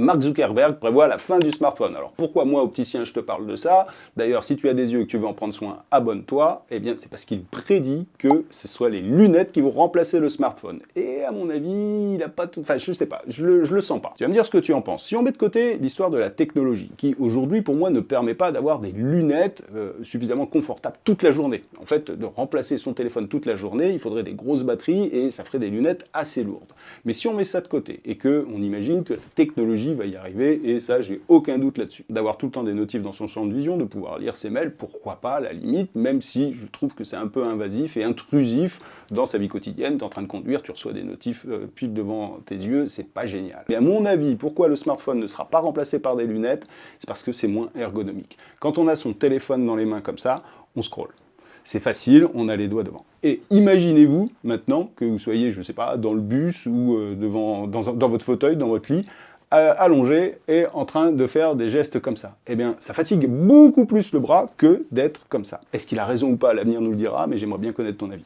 Mark Zuckerberg prévoit la fin du smartphone. Alors pourquoi moi, opticien, je te parle de ça? D'ailleurs, si tu as des yeux et que tu veux en prendre soin, abonne-toi. Eh bien, c'est parce qu'il prédit que ce soit les lunettes qui vont remplacer le smartphone. Et à mon avis, il n'a pas tout... Enfin, je sais pas, je le sens pas. Tu vas me dire ce que tu en penses. Si on met de côté l'histoire de la technologie, qui aujourd'hui, pour moi, ne permet pas d'avoir des lunettes suffisamment confortables toute la journée. En fait, de remplacer son téléphone toute la journée, il faudrait des grosses batteries et ça ferait des lunettes assez lourdes. Mais si on met ça de côté et qu'on imagine que la technologie va y arriver, et ça, j'ai aucun doute là-dessus, d'avoir tout le temps des notifs dans son champ de vision, de pouvoir lire ses mails, pourquoi pas, à la limite, même si je trouve que c'est un peu invasif et intrusif dans sa vie quotidienne. Tu es en train de conduire, tu reçois des notifs pile devant tes yeux, c'est pas génial. Mais à mon avis, pourquoi le smartphone ne sera pas remplacé par des lunettes? C'est parce que c'est moins ergonomique. Quand on a son téléphone dans les mains comme ça, on scrolle. C'est facile, on a les doigts devant. Et imaginez-vous maintenant que vous soyez, je ne sais pas, dans le bus ou dans votre fauteuil, dans votre lit, allongé et en train de faire des gestes comme ça. Eh bien, ça fatigue beaucoup plus le bras que d'être comme ça. Est-ce qu'il a raison ou pas? L'avenir nous le dira, mais j'aimerais bien connaître ton avis.